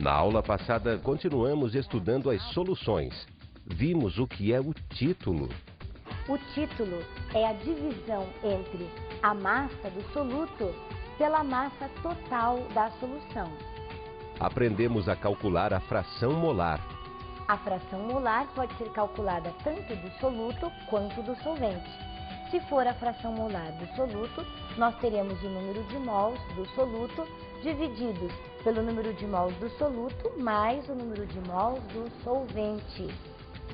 Na aula passada, continuamos estudando as soluções. Vimos o que é o título. O título é a divisão entre a massa do soluto pela massa total da solução. Aprendemos a calcular a fração molar. A fração molar pode ser calculada tanto do soluto quanto do solvente. Se for a fração molar do soluto, nós teremos o número de mols do soluto divididos pelo número de mols do soluto mais o número de mols do solvente.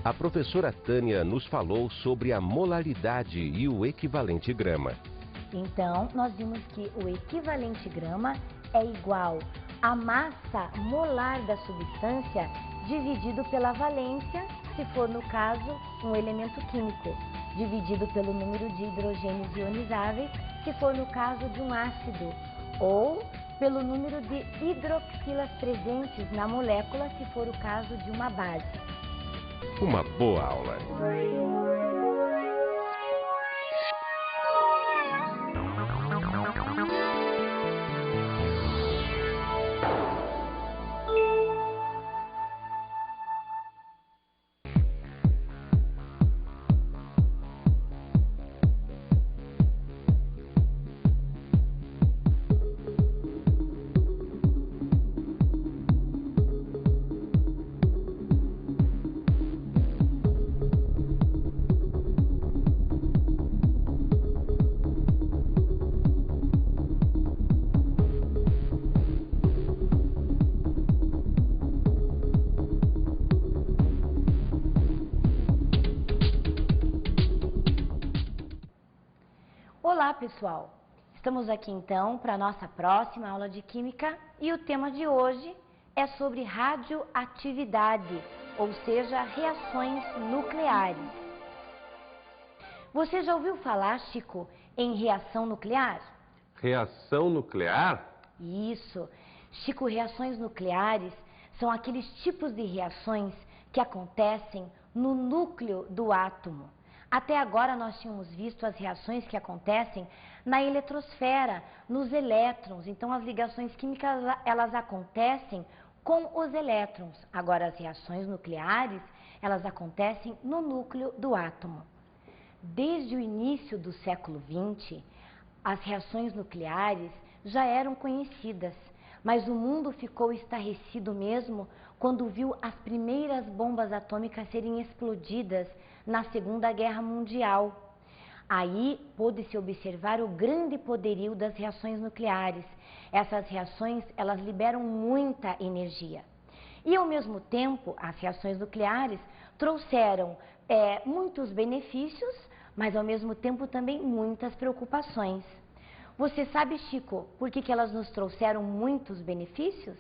A professora Tânia nos falou sobre a molaridade e o equivalente grama. Então, nós vimos que o equivalente grama é igual à massa molar da substância dividido pela valência, se for no caso um elemento químico, dividido pelo número de hidrogênios ionizáveis, se for no caso de um ácido, ou pelo número de hidroxilas presentes na molécula, se for o caso de uma base. Uma boa aula. Olá pessoal, estamos aqui então para a nossa próxima aula de Química e o tema de hoje é sobre radioatividade, ou seja, reações nucleares. Você já ouviu falar, Chico, em reação nuclear? Reação nuclear? Isso. Chico, reações nucleares são aqueles tipos de reações que acontecem no núcleo do átomo. Até agora nós tínhamos visto as reações que acontecem na eletrosfera, nos elétrons. Então as ligações químicas elas acontecem com os elétrons. Agora as reações nucleares, elas acontecem no núcleo do átomo. Desde o início do século XX, as reações nucleares já eram conhecidas, mas o mundo ficou estarrecido mesmo quando viu as primeiras bombas atômicas serem explodidas na Segunda Guerra Mundial. Aí pôde-se observar o grande poderio das reações nucleares. Essas reações, elas liberam muita energia. E ao mesmo tempo, as reações nucleares trouxeram muitos benefícios, mas ao mesmo tempo também muitas preocupações. Você sabe, Chico, por que elas nos trouxeram muitos benefícios?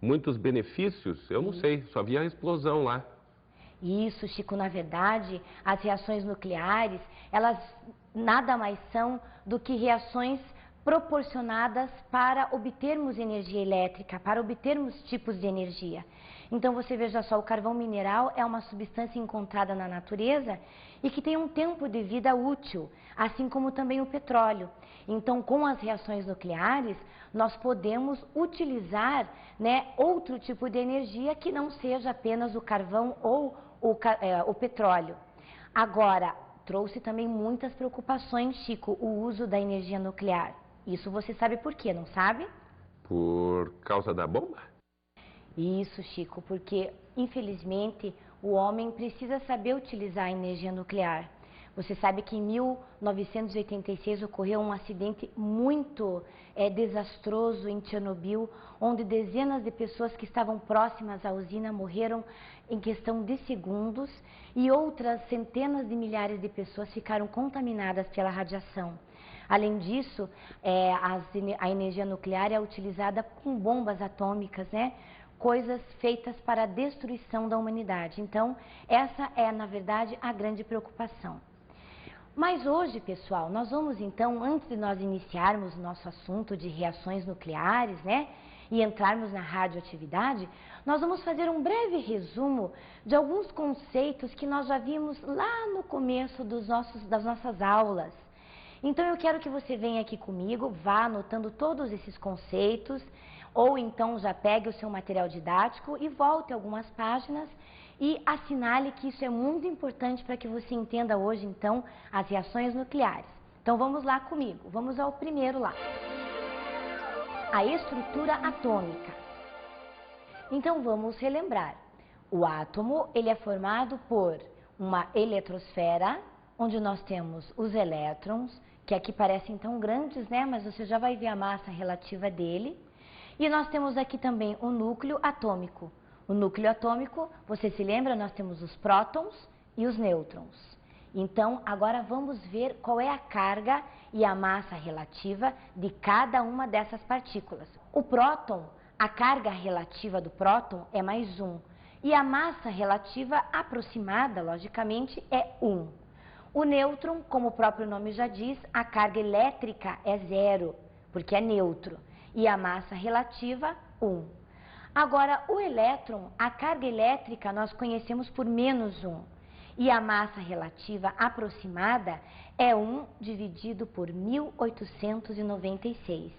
Muitos benefícios? Eu não sei, só vi a explosão lá. Isso, Chico, na verdade, as reações nucleares, elas nada mais são do que reações proporcionadas para obtermos energia elétrica, para obtermos tipos de energia. Então você veja só, o carvão mineral é uma substância encontrada na natureza e que tem um tempo de vida útil, assim como também o petróleo. Então com as reações nucleares nós podemos utilizar, outro tipo de energia que não seja apenas o carvão ou o petróleo. Agora, trouxe também muitas preocupações, Chico, o uso da energia nuclear. Isso você sabe por quê, não sabe? Por causa da bomba? Isso, Chico, porque infelizmente o homem precisa saber utilizar a energia nuclear. Você sabe que em 1986 ocorreu um acidente muito desastroso em Chernobyl, onde dezenas de pessoas que estavam próximas à usina morreram em questão de segundos e outras centenas de milhares de pessoas ficaram contaminadas pela radiação. Além disso, a energia nuclear é utilizada com bombas atômicas, coisas feitas para a destruição da humanidade. Então, essa é, na verdade, a grande preocupação. Mas hoje, pessoal, nós vamos então, antes de nós iniciarmos o nosso assunto de reações nucleares, e entrarmos na radioatividade, nós vamos fazer um breve resumo de alguns conceitos que nós já vimos lá no começo das nossas aulas. Então eu quero que você venha aqui comigo, vá anotando todos esses conceitos. Ou então já pegue o seu material didático e volte algumas páginas e assinale que isso é muito importante para que você entenda hoje, então, as reações nucleares. Então vamos lá comigo, vamos ao primeiro lá. A estrutura atômica. Então vamos relembrar. O átomo, ele é formado por uma eletrosfera, onde nós temos os elétrons, que aqui parecem tão grandes, né? Mas você já vai ver a massa relativa dele. E nós temos aqui também o núcleo atômico. O núcleo atômico, você se lembra, nós temos os prótons e os nêutrons. Então, agora vamos ver qual é a carga e a massa relativa de cada uma dessas partículas. O próton, a carga relativa do próton é mais 1. E a massa relativa aproximada, logicamente, é 1. O nêutron, como o próprio nome já diz, a carga elétrica é 0, porque é neutro. E a massa relativa, 1. Agora, o elétron, a carga elétrica nós conhecemos por menos 1. E a massa relativa aproximada é 1 dividido por 1896.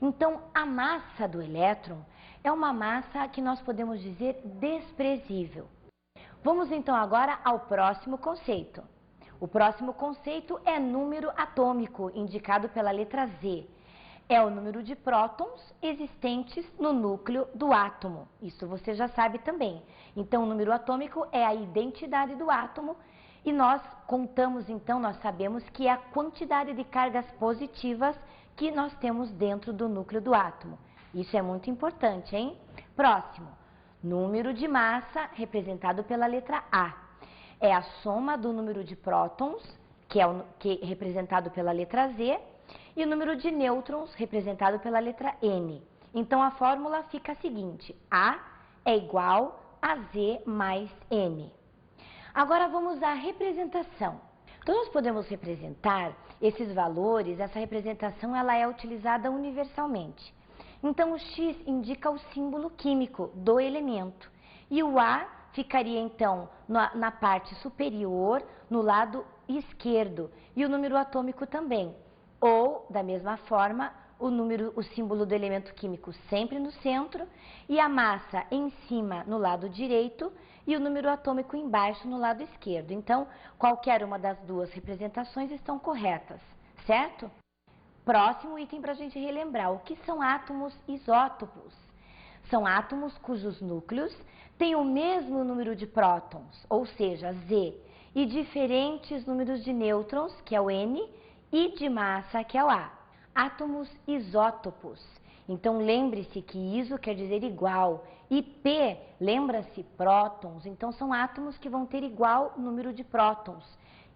Então, a massa do elétron é uma massa que nós podemos dizer desprezível. Vamos então agora ao próximo conceito. O próximo conceito é número atômico, indicado pela letra Z. É o número de prótons existentes no núcleo do átomo. Isso você já sabe também. Então, o número atômico é a identidade do átomo e nós contamos, então, nós sabemos que é a quantidade de cargas positivas que nós temos dentro do núcleo do átomo. Isso é muito importante, hein? Próximo, número de massa, representado pela letra A. É a soma do número de prótons, que é representado pela letra Z, e o número de nêutrons, representado pela letra N. Então, a fórmula fica a seguinte: A é igual a Z mais N. Agora, vamos à representação. Então, nós podemos representar esses valores, essa representação ela é utilizada universalmente. Então, o X indica o símbolo químico do elemento. E o A ficaria, então, na parte superior, no lado esquerdo. E o número atômico também. Ou, da mesma forma, o símbolo do elemento químico sempre no centro e a massa em cima no lado direito e o número atômico embaixo no lado esquerdo. Então, qualquer uma das duas representações estão corretas, certo? Próximo item para a gente relembrar. O que são átomos isótopos? São átomos cujos núcleos têm o mesmo número de prótons, ou seja, Z, e diferentes números de nêutrons, que é o N, e de massa, que é o A. Átomos isótopos. Então, lembre-se que iso quer dizer igual e P, lembra-se, prótons. Então, são átomos que vão ter igual número de prótons.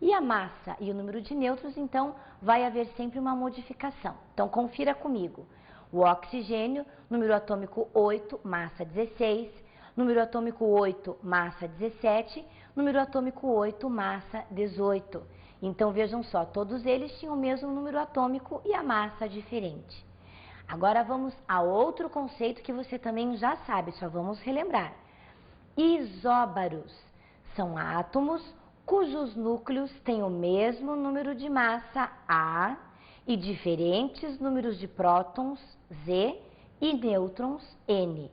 E a massa e o número de nêutrons, então, vai haver sempre uma modificação. Então, confira comigo. O oxigênio, número atômico 8, massa 16. Número atômico 8, massa 17. Número atômico 8, massa 18. Então, vejam só, todos eles tinham o mesmo número atômico e a massa diferente. Agora vamos a outro conceito que você também já sabe, só vamos relembrar. Isóbaros são átomos cujos núcleos têm o mesmo número de massa A e diferentes números de prótons Z e nêutrons N.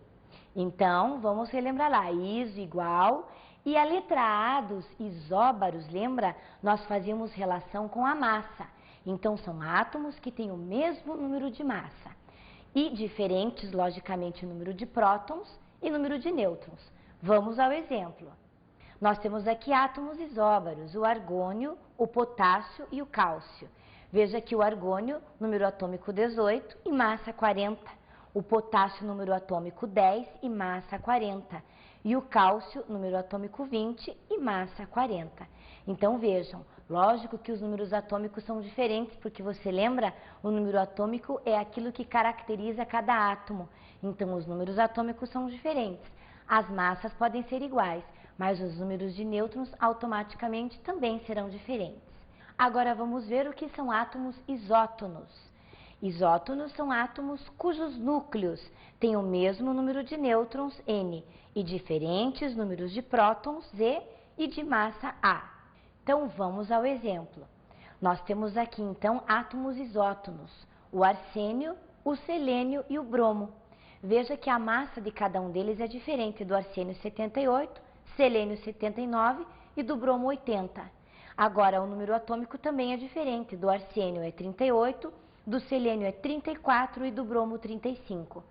Então, vamos relembrar lá, iso igual. E a letra A dos isóbaros, lembra? Nós fazíamos relação com a massa. Então, são átomos que têm o mesmo número de massa. E diferentes, logicamente, número de prótons e número de nêutrons. Vamos ao exemplo. Nós temos aqui átomos isóbaros, o argônio, o potássio e o cálcio. Veja que o argônio, número atômico 18 e massa 40. O potássio, número atômico 10 e massa 40. E o cálcio, número atômico 20 e massa 40. Então, vejam, lógico que os números atômicos são diferentes, porque você lembra, o número atômico é aquilo que caracteriza cada átomo. Então, os números atômicos são diferentes. As massas podem ser iguais, mas os números de nêutrons automaticamente também serão diferentes. Agora, vamos ver o que são átomos isótonos. Isótonos são átomos cujos núcleos têm o mesmo número de nêutrons, N, e diferentes números de prótons, Z, e de massa, A. Então, vamos ao exemplo. Nós temos aqui, então, átomos isótonos, o arsênio, o selênio e o bromo. Veja que a massa de cada um deles é diferente do arsênio 78, selênio 79 e do bromo 80. Agora, o número atômico também é diferente, do arsênio é 38, do selênio é 34 e do bromo 35.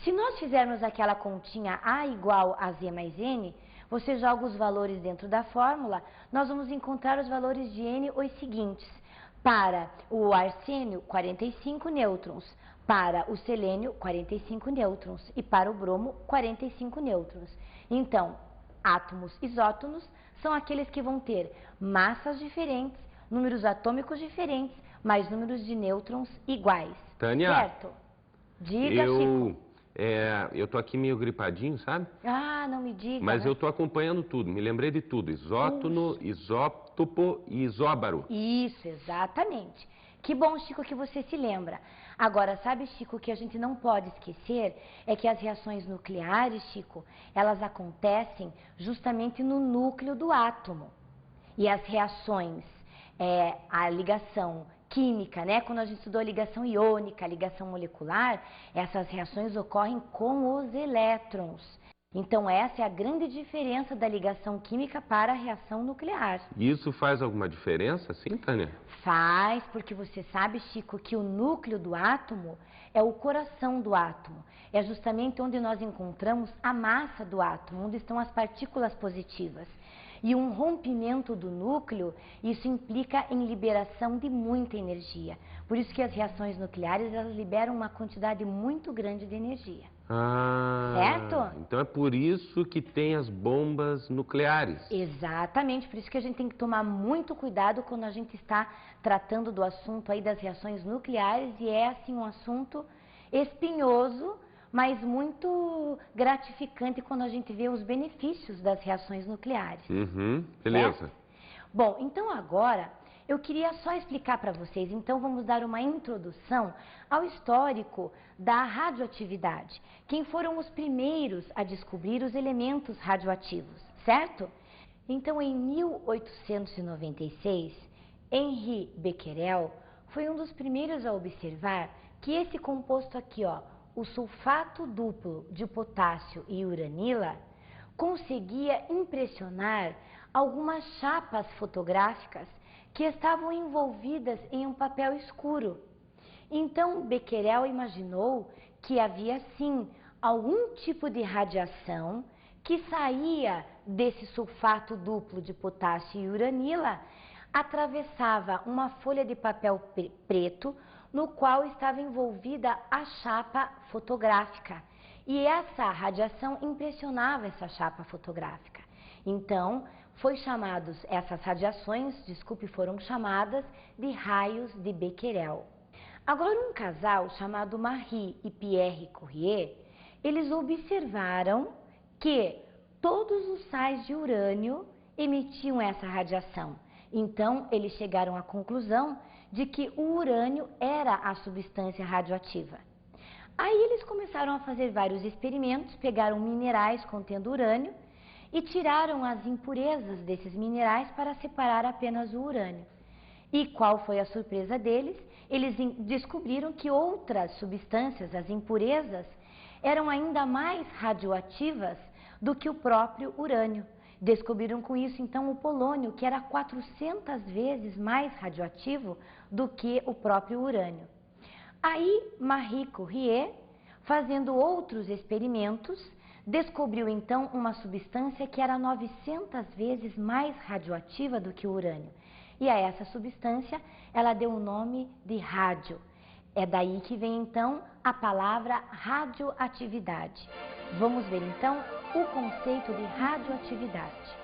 Se nós fizermos aquela continha A igual a Z mais N, você joga os valores dentro da fórmula, nós vamos encontrar os valores de N os seguintes. Para o arsênio, 45 nêutrons. Para o selênio, 45 nêutrons. E para o bromo, 45 nêutrons. Então, átomos isótonos são aqueles que vão ter massas diferentes, números atômicos diferentes, mas números de nêutrons iguais. Tânia, certo? Diga, Chico. Eu tô aqui meio gripadinho, sabe? Ah, não me diga. Mas né? eu tô acompanhando tudo, me lembrei de tudo. Isótono, isótopo e isóbaro. Isso, exatamente. Que bom, Chico, que você se lembra. Agora, sabe, Chico, que a gente não pode esquecer é que as reações nucleares, Chico, elas acontecem justamente no núcleo do átomo. E as reações, a ligação química, né? Quando a gente estudou a ligação iônica, a ligação molecular, essas reações ocorrem com os elétrons. Então, essa é a grande diferença da ligação química para a reação nuclear. E isso faz alguma diferença, sim, Tânia? Faz, porque você sabe, Chico, que o núcleo do átomo é o coração do átomo. É justamente onde nós encontramos a massa do átomo, onde estão as partículas positivas. E um rompimento do núcleo, isso implica em liberação de muita energia. Por isso que as reações nucleares, elas liberam uma quantidade muito grande de energia. Ah, certo? Então é por isso que tem as bombas nucleares. Exatamente, por isso que a gente tem que tomar muito cuidado quando a gente está tratando do assunto aí das reações nucleares, e é assim um assunto espinhoso, mas muito gratificante quando a gente vê os benefícios das reações nucleares. Beleza. Certo? Bom, então agora eu queria só explicar para vocês, então vamos dar uma introdução ao histórico da radioatividade. Quem foram os primeiros a descobrir os elementos radioativos, certo? Então, em 1896, Henri Becquerel foi um dos primeiros a observar que esse composto aqui, ó, o sulfato duplo de potássio e uranila, conseguia impressionar algumas chapas fotográficas que estavam envolvidas em um papel escuro. Então, Becquerel imaginou que havia, sim, algum tipo de radiação que saía desse sulfato duplo de potássio e uranila, atravessava uma folha de papel preto, no qual estava envolvida a chapa fotográfica. E essa radiação impressionava essa chapa fotográfica. Então, essas radiações, foram chamadas de raios de Becquerel. Agora, um casal chamado Marie e Pierre Curie, eles observaram que todos os sais de urânio emitiam essa radiação. Então, eles chegaram à conclusão de que o urânio era a substância radioativa. Aí eles começaram a fazer vários experimentos, pegaram minerais contendo urânio e tiraram as impurezas desses minerais para separar apenas o urânio. E qual foi a surpresa deles? Eles descobriram que outras substâncias, as impurezas, eram ainda mais radioativas do que o próprio urânio. Descobriram com isso, então, o polônio, que era 400 vezes mais radioativo do que o próprio urânio. Aí, Marie Curie, fazendo outros experimentos, descobriu, então, uma substância que era 900 vezes mais radioativa do que o urânio. E a essa substância, ela deu o nome de rádio. É daí que vem, então, a palavra radioatividade. Vamos ver, então, o conceito de radioatividade.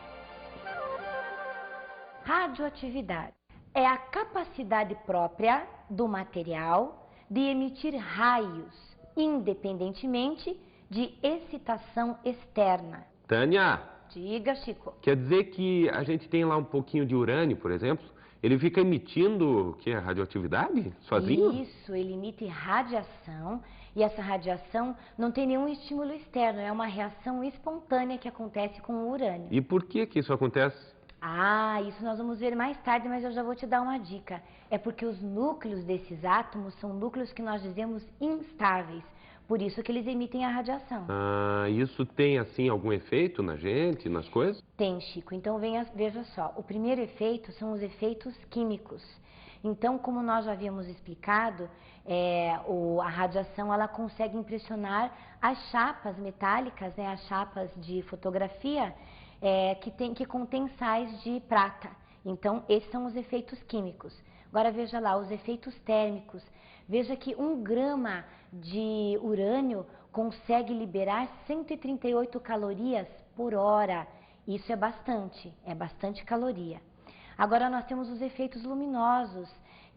Radioatividade é a capacidade própria do material de emitir raios, independentemente de excitação externa. Tânia, Diga, Chico. quer dizer que a gente tem lá um pouquinho de urânio, por exemplo, ele fica emitindo o que? Radioatividade? Sozinho? Isso, ele emite radiação, e essa radiação não tem nenhum estímulo externo, é uma reação espontânea que acontece com o urânio. E por que isso acontece? Ah, isso nós vamos ver mais tarde, mas eu já vou te dar uma dica. É porque os núcleos desses átomos são núcleos que nós dizemos instáveis. Por isso que eles emitem a radiação. Ah, isso tem, assim, algum efeito na gente, nas coisas? Tem, Chico. Então veja só, o primeiro efeito são os efeitos químicos. Então, como nós já havíamos explicado, a radiação ela consegue impressionar as chapas metálicas, né, as chapas de fotografia, que contém sais de prata. Então, esses são os efeitos químicos. Agora veja lá, os efeitos térmicos. Veja que 1 grama de urânio consegue liberar 138 calorias por hora. Isso é bastante caloria. Agora nós temos os efeitos luminosos,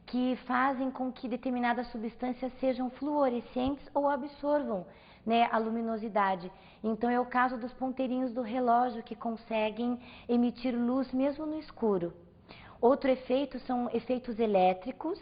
que fazem com que determinadas substâncias sejam fluorescentes ou absorvam, né, a luminosidade. Então é o caso dos ponteirinhos do relógio que conseguem emitir luz mesmo no escuro. Outro efeito são efeitos elétricos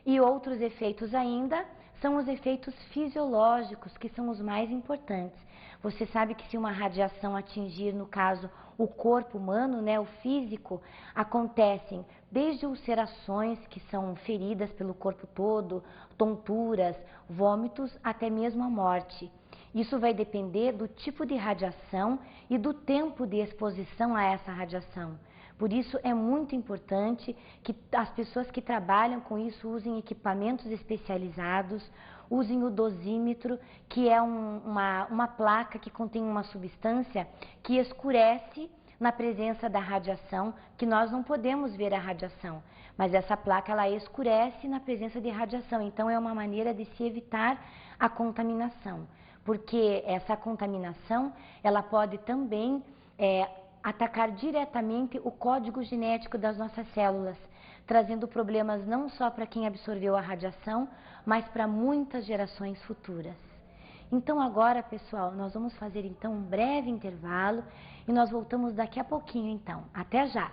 e outros efeitos ainda são os efeitos fisiológicos, que são os mais importantes. Você sabe que se uma radiação atingir, no caso, o corpo humano, né, o físico, acontecem desde ulcerações, que são feridas pelo corpo todo, tonturas, vômitos, até mesmo a morte. Isso vai depender do tipo de radiação e do tempo de exposição a essa radiação. Por isso é muito importante que as pessoas que trabalham com isso usem equipamentos especializados, usem o dosímetro, que é uma placa que contém uma substância que escurece na presença da radiação, que nós não podemos ver a radiação, mas essa placa ela escurece na presença de radiação, então é uma maneira de se evitar a contaminação, porque essa contaminação ela pode também atacar diretamente o código genético das nossas células, trazendo problemas não só para quem absorveu a radiação, mas para muitas gerações futuras. Então agora, pessoal, nós vamos fazer então um breve intervalo e nós voltamos daqui a pouquinho então. Até já!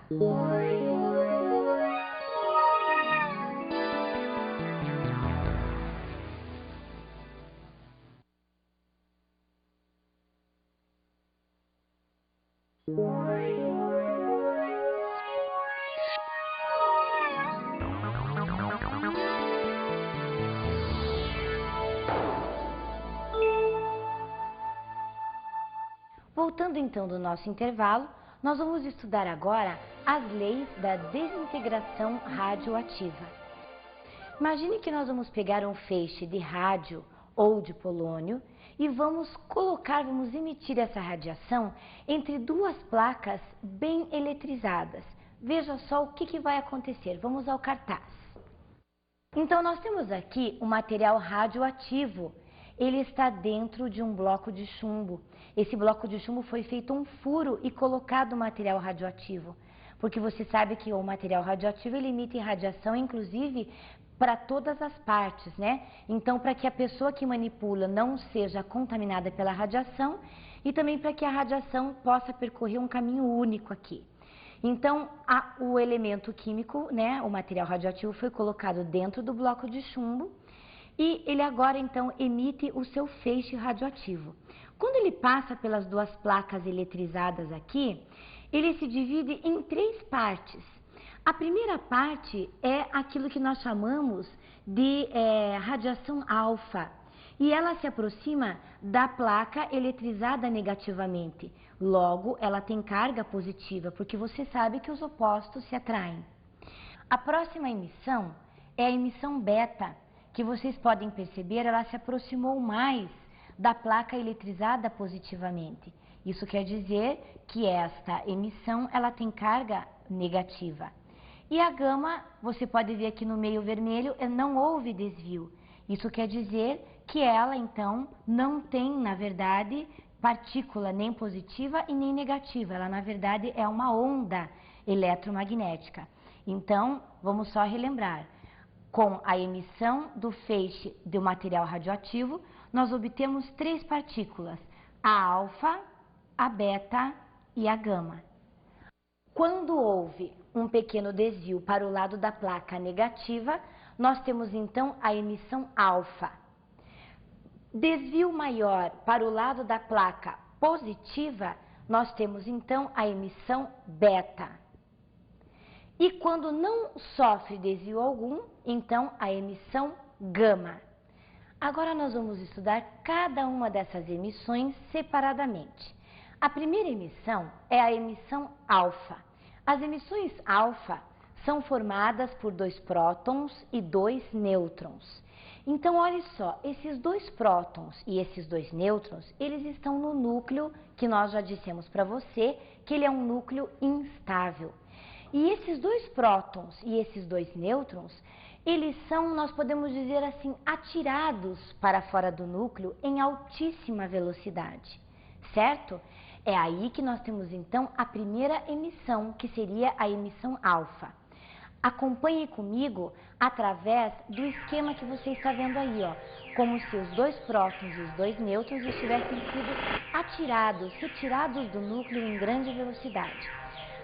Voltando então do nosso intervalo, nós vamos estudar agora as leis da desintegração radioativa. Imagine que nós vamos pegar um feixe de rádio ou de polônio e vamos emitir essa radiação entre 2 placas bem eletrizadas. Veja só o que vai acontecer. Vamos ao cartaz. Então nós temos aqui o material radioativo. Ele está dentro de um bloco de chumbo. Esse bloco de chumbo foi feito um furo e colocado material radioativo. Porque você sabe que o material radioativo ele emite radiação, inclusive, para todas as partes, né? Então, para que a pessoa que manipula não seja contaminada pela radiação e também para que a radiação possa percorrer um caminho único aqui. Então, o elemento químico, né, o material radioativo foi colocado dentro do bloco de chumbo e ele agora então emite o seu feixe radioativo. Quando ele passa pelas 2 placas eletrizadas aqui, ele se divide em 3 partes. A primeira parte é aquilo que nós chamamos de radiação alfa. E ela se aproxima da placa eletrizada negativamente. Logo, ela tem carga positiva, porque você sabe que os opostos se atraem. A próxima emissão é a emissão beta, que vocês podem perceber, ela se aproximou mais da placa eletrizada positivamente. Isso quer dizer que esta emissão ela tem carga negativa. E a gama, você pode ver aqui no meio vermelho, não houve desvio. Isso quer dizer que ela, então, não tem, na verdade, partícula nem positiva e nem negativa. Ela, na verdade, é uma onda eletromagnética. Então, vamos só relembrar. Com a emissão do feixe do material radioativo, nós obtemos 3 partículas, a alfa, a beta e a gama. Quando houve um pequeno desvio para o lado da placa negativa, nós temos então a emissão alfa. Desvio maior para o lado da placa positiva, nós temos então a emissão beta. E quando não sofre desvio algum, então a emissão gama. Agora nós vamos estudar cada uma dessas emissões separadamente. A primeira emissão é a emissão alfa. As emissões alfa são formadas por 2 prótons e 2 nêutrons. Então, olha só, esses 2 prótons e esses 2 nêutrons, eles estão no núcleo que nós já dissemos para você que ele é um núcleo instável. E esses 2 prótons e esses 2 nêutrons, eles são, nós podemos dizer assim, atirados para fora do núcleo em altíssima velocidade, certo? É aí que nós temos então a primeira emissão, que seria a emissão alfa. Acompanhe comigo através do esquema que você está vendo aí, ó, como se os 2 prótons e os 2 nêutrons estivessem sido atirados, retirados do núcleo em grande velocidade.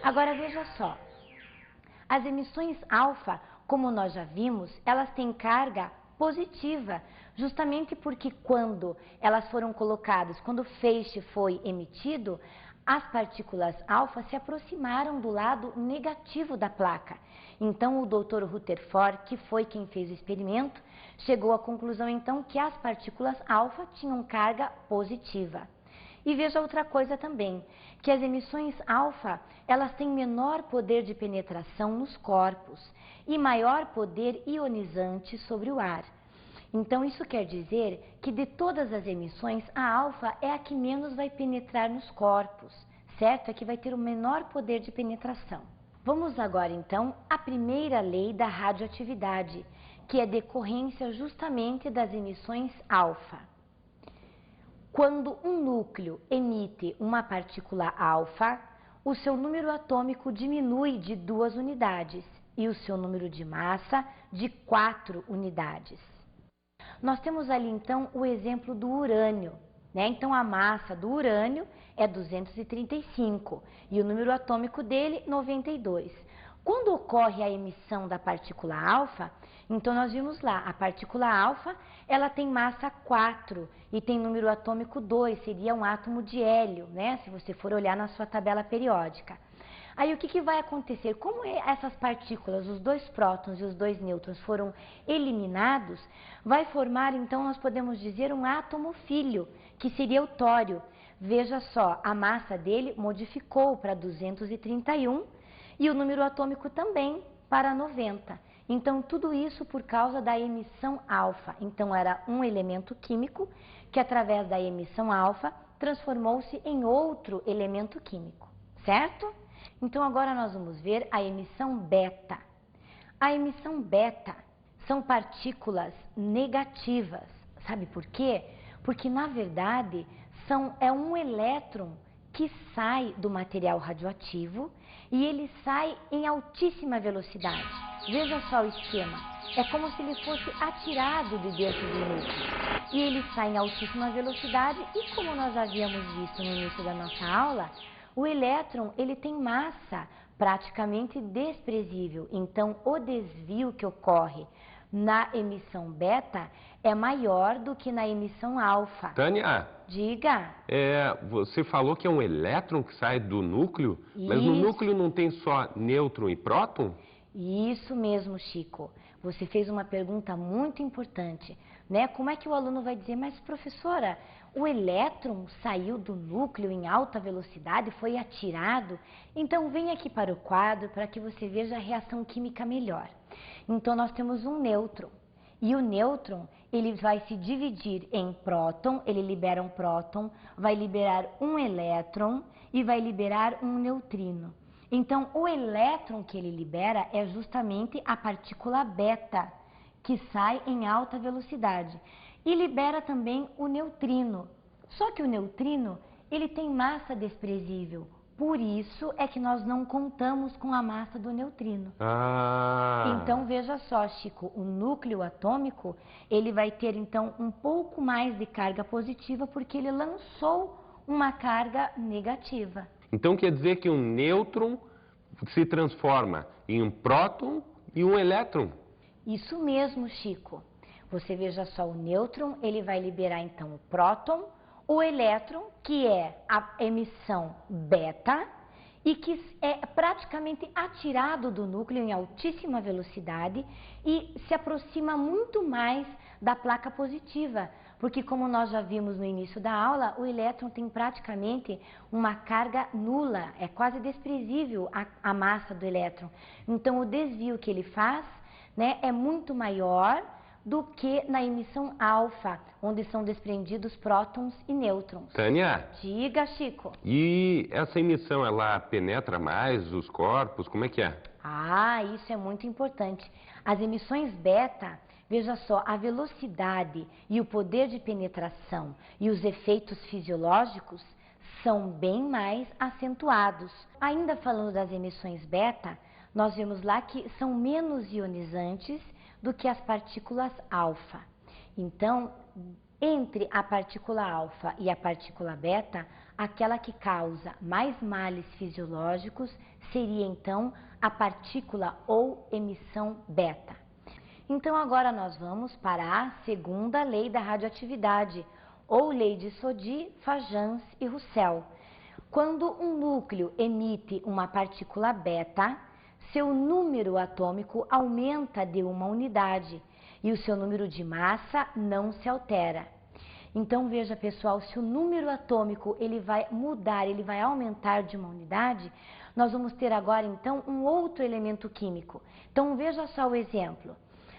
Agora veja só, as emissões alfa, como nós já vimos, elas têm carga positiva, justamente porque quando elas foram colocadas, quando o feixe foi emitido, as partículas alfa se aproximaram do lado negativo da placa. Então, o Dr. Rutherford, que foi quem fez o experimento, chegou à conclusão então que as partículas alfa tinham carga positiva. E veja outra coisa também, que as emissões alfa, elas têm menor poder de penetração nos corpos e maior poder ionizante sobre o ar. Então, isso quer dizer que de todas as emissões, a alfa é a que menos vai penetrar nos corpos, certo? É que vai ter o menor poder de penetração. Vamos agora, então, à primeira lei da radioatividade, que é decorrência justamente das emissões alfa. Quando um núcleo emite uma partícula alfa, o seu número atômico diminui de 2 unidades e o seu número de massa de 4 unidades. Nós temos ali, então, o exemplo do urânio, né? Então, a massa do urânio é 235 e o número atômico dele, 92. Quando ocorre a emissão da partícula alfa, então nós vimos lá, a partícula alfa, ela tem massa 4 e tem número atômico 2, seria um átomo de hélio, né? Se você for olhar na sua tabela periódica. Aí o que vai acontecer? Como essas partículas, os 2 prótons e os 2 nêutrons foram eliminados, vai formar, então, nós podemos dizer um átomo filho, que seria o tório. Veja só, a massa dele modificou para 231 e o número atômico também para 90. Então, tudo isso por causa da emissão alfa. Então, era um elemento químico que, através da emissão alfa, transformou-se em outro elemento químico, certo? Então, agora nós vamos ver a emissão beta. A emissão beta são partículas negativas. Sabe por quê? Porque, na verdade, é um elétron que sai do material radioativo e ele sai em altíssima velocidade. Veja só o esquema. É como se ele fosse atirado de dentro do núcleo. E ele sai em altíssima velocidade e, como nós havíamos visto no início da nossa aula, o elétron, ele tem massa praticamente desprezível, então o desvio que ocorre na emissão beta é maior do que na emissão alfa. Tânia, diga. Você falou que é um elétron que sai do núcleo, mas no núcleo não tem só nêutron e próton? Isso mesmo, Chico. Você fez uma pergunta muito importante, né? Como é que o aluno vai dizer, mas professora, o elétron saiu do núcleo em alta velocidade, foi atirado? Então, vem aqui para o quadro para que você veja a reação química melhor. Então, nós temos um nêutron. E o nêutron, ele vai se dividir em próton, ele libera um próton, vai liberar um elétron e vai liberar um neutrino. Então, o elétron que ele libera é justamente a partícula beta, que sai em alta velocidade. E libera também o neutrino. Só que o neutrino, ele tem massa desprezível. Por isso é que nós não contamos com a massa do neutrino. Então, veja só, Chico, o núcleo atômico, ele vai ter, então, um pouco mais de carga positiva, porque ele lançou uma carga negativa. Então, quer dizer que um nêutron se transforma em um próton e um elétron? Isso mesmo, Chico. Você veja só, o nêutron, ele vai liberar, então, o próton, o elétron, que é a emissão beta, e que é praticamente atirado do núcleo em altíssima velocidade e se aproxima muito mais da placa positiva, porque como nós já vimos no início da aula, o elétron tem praticamente uma carga nula, é quase desprezível a massa do elétron. Então o desvio que ele faz, né, é muito maior do que na emissão alfa, onde são desprendidos prótons e nêutrons. Tânia? Diga, Chico. E essa emissão, ela penetra mais os corpos? Como é que é? Ah, isso é muito importante. As emissões beta, veja só, a velocidade e o poder de penetração e os efeitos fisiológicos são bem mais acentuados. Ainda falando das emissões beta, nós vemos lá que são menos ionizantes do que as partículas alfa. Então, entre a partícula alfa e a partícula beta, aquela que causa mais males fisiológicos seria então a partícula ou emissão beta. Então agora nós vamos para a segunda lei da radioatividade, ou lei de Soddy, Fajans e Russell. Quando um núcleo emite uma partícula beta, seu número atômico aumenta de uma unidade e o seu número de massa não se altera. Então veja, pessoal, se o número atômico ele vai mudar, ele vai aumentar de uma unidade, nós vamos ter agora então um outro elemento químico. Então veja só o exemplo.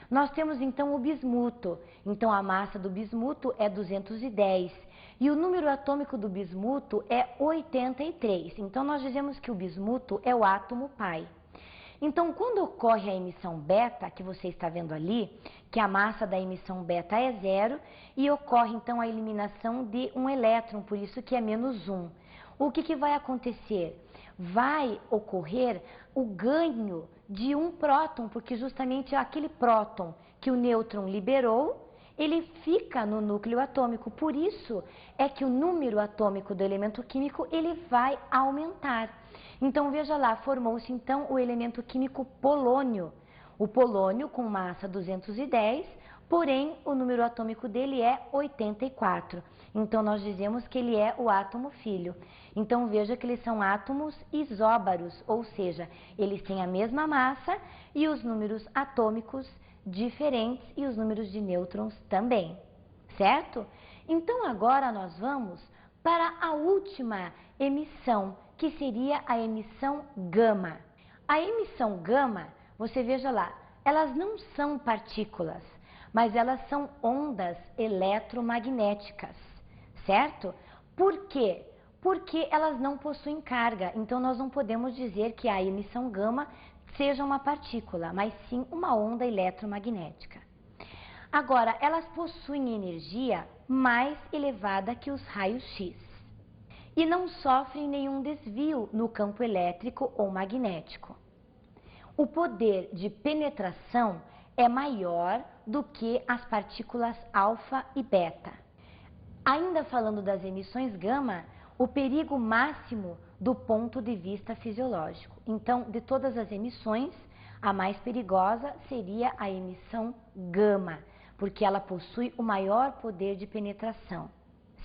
Nós temos então o bismuto. Então a massa do bismuto é 210 e o número atômico do bismuto é 83. Então nós dizemos que o bismuto é o átomo pai. Então, quando ocorre a emissão beta, que você está vendo ali, que a massa da emissão beta é 0, e ocorre então a eliminação de um elétron, por isso que é menos 1. O que vai acontecer? Vai ocorrer o ganho de um próton, porque justamente aquele próton que o nêutron liberou, ele fica no núcleo atômico. Por isso é que o número atômico do elemento químico ele vai aumentar. Então veja lá, formou-se então o elemento químico polônio. O polônio com massa 210, porém o número atômico dele é 84. Então nós dizemos que ele é o átomo filho. Então veja que eles são átomos isóbaros, ou seja, eles têm a mesma massa e os números atômicos diferentes e os números de nêutrons também, certo? Então agora nós vamos para a última emissão, que seria a emissão gama. A emissão gama, você veja lá, elas não são partículas, mas elas são ondas eletromagnéticas, certo? Por quê? Porque elas não possuem carga, então nós não podemos dizer que a emissão gama seja uma partícula, mas sim uma onda eletromagnética. Agora, elas possuem energia mais elevada que os raios X e não sofrem nenhum desvio no campo elétrico ou magnético. O poder de penetração é maior do que as partículas alfa e beta. Ainda falando das emissões gama, o perigo máximo do ponto de vista fisiológico. Então, de todas as emissões, a mais perigosa seria a emissão gama, porque ela possui o maior poder de penetração,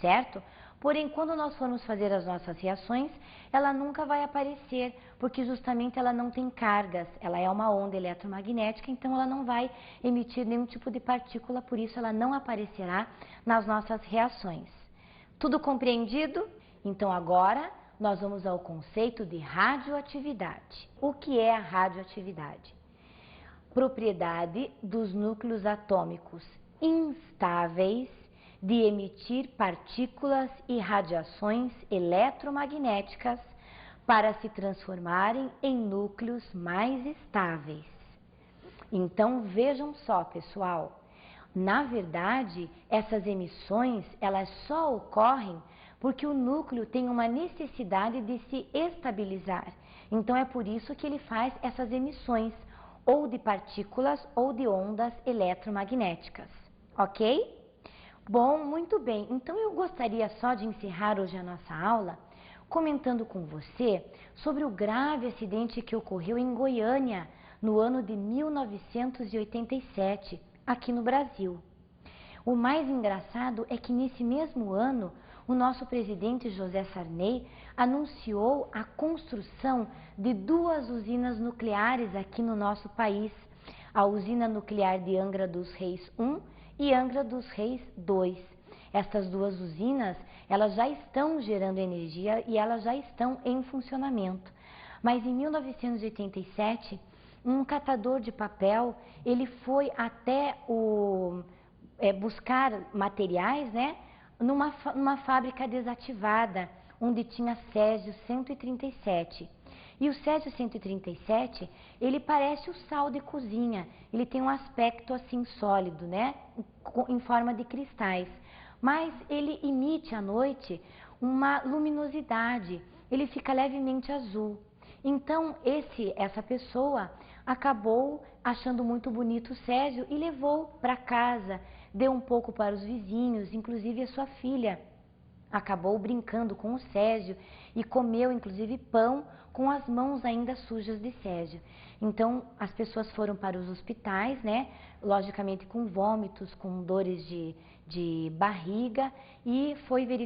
certo? Porém, quando nós formos fazer as nossas reações, ela nunca vai aparecer, porque justamente ela não tem cargas, ela é uma onda eletromagnética, então ela não vai emitir nenhum tipo de partícula, por isso ela não aparecerá nas nossas reações. Tudo compreendido? Então agora nós vamos ao conceito de radioatividade. O que é a radioatividade? Propriedade dos núcleos atômicos instáveis de emitir partículas e radiações eletromagnéticas para se transformarem em núcleos mais estáveis. Então vejam só, pessoal, na verdade essas emissões elas só ocorrem porque o núcleo tem uma necessidade de se estabilizar. Então é por isso que ele faz essas emissões ou de partículas ou de ondas eletromagnéticas, ok? Bom, muito bem. Então eu gostaria só de encerrar hoje a nossa aula comentando com você sobre o grave acidente que ocorreu em Goiânia no ano de 1987, aqui no Brasil. O mais engraçado é que nesse mesmo ano, o nosso presidente José Sarney anunciou a construção de 2 usinas nucleares aqui no nosso país, a usina nuclear de Angra dos Reis 1 e Angra dos Reis 2. Essas duas usinas, elas já estão gerando energia e elas já estão em funcionamento. Mas em 1987, um catador de papel, ele foi até buscar materiais, né, numa fábrica desativada, onde tinha Césio 137. E o Césio 137, ele parece o sal de cozinha, ele tem um aspecto assim sólido, né, em forma de cristais. Mas ele emite à noite uma luminosidade, ele fica levemente azul. Então essa pessoa acabou achando muito bonito o Césio e levou para casa, deu um pouco para os vizinhos, inclusive a sua filha acabou brincando com o Césio e comeu inclusive pão com as mãos ainda sujas de Césio. Então as pessoas foram para os hospitais, né, logicamente com vômitos, com dores de barriga, e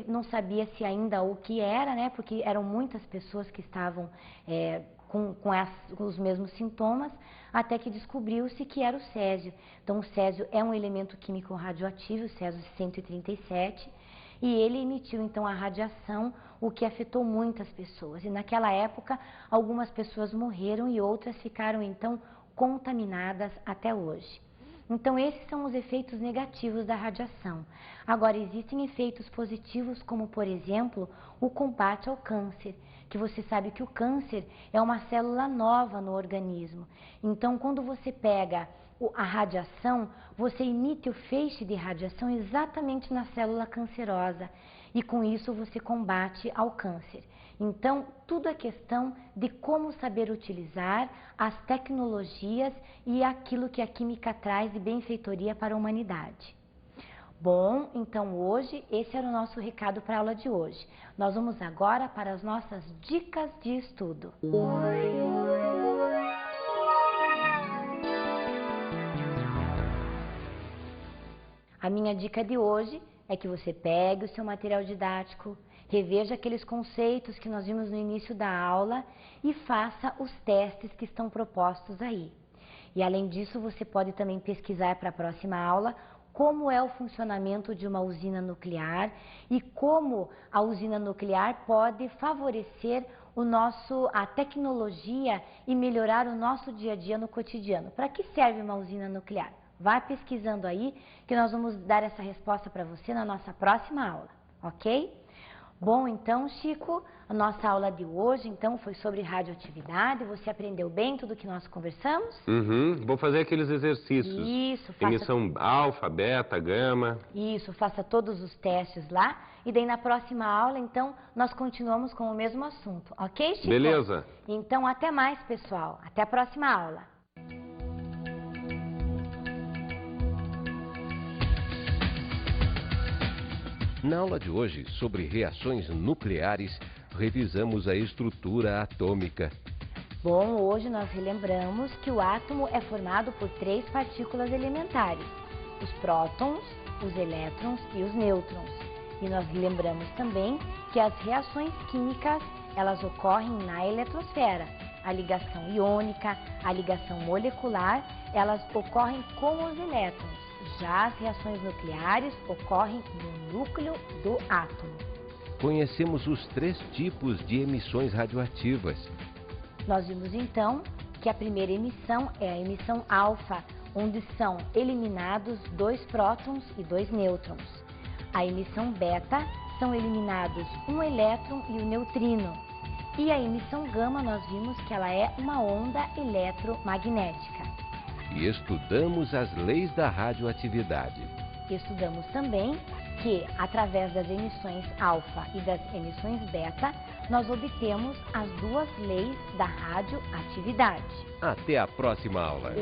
não sabia se ainda o que era, né, porque eram muitas pessoas que estavam com os mesmos sintomas, até que descobriu-se que era o Césio. Então o Césio é um elemento químico radioativo, o Césio 137, e ele emitiu então a radiação, o que afetou muitas pessoas. E naquela época, algumas pessoas morreram e outras ficaram então contaminadas até hoje. Então esses são os efeitos negativos da radiação. Agora existem efeitos positivos, como por exemplo, o combate ao câncer, que você sabe que o câncer é uma célula nova no organismo. Então quando você pega a radiação, você emite o feixe de radiação exatamente na célula cancerosa e com isso você combate ao câncer. Então, tudo é questão de como saber utilizar as tecnologias e aquilo que a química traz de benfeitoria para a humanidade. Bom, então hoje, esse era o nosso recado para a aula de hoje. Nós vamos agora para as nossas dicas de estudo. A minha dica de hoje é que você pegue o seu material didático, reveja aqueles conceitos que nós vimos no início da aula e faça os testes que estão propostos aí. E além disso, você pode também pesquisar para a próxima aula como é o funcionamento de uma usina nuclear e como a usina nuclear pode favorecer a tecnologia e melhorar o nosso dia a dia no cotidiano. Para que serve uma usina nuclear? Vá pesquisando aí, que nós vamos dar essa resposta para você na nossa próxima aula, ok? Bom, então, Chico, a nossa aula de hoje, então, foi sobre radioatividade. Você aprendeu bem tudo que nós conversamos? Vou fazer aqueles exercícios. Isso. Emissão alfa, beta, gama. Isso, faça todos os testes lá. E daí na próxima aula, então, nós continuamos com o mesmo assunto, ok, Chico? Beleza. Então, até mais, pessoal. Até a próxima aula. Na aula de hoje, sobre reações nucleares, revisamos a estrutura atômica. Bom, hoje nós relembramos que o átomo é formado por 3 partículas elementares: os prótons, os elétrons e os nêutrons. E nós lembramos também que as reações químicas, elas ocorrem na eletrosfera. A ligação iônica, a ligação molecular, elas ocorrem com os elétrons. Já as reações nucleares ocorrem no núcleo do átomo. Conhecemos os 3 tipos de emissões radioativas. Nós vimos então que a primeira emissão é a emissão alfa, onde são eliminados 2 prótons e 2 nêutrons. A emissão beta são eliminados um elétron e um neutrino. E a emissão gama nós vimos que ela é uma onda eletromagnética. E estudamos as leis da radioatividade. Estudamos também que, através das emissões alfa e das emissões beta, nós obtemos as 2 leis da radioatividade. Até a próxima aula!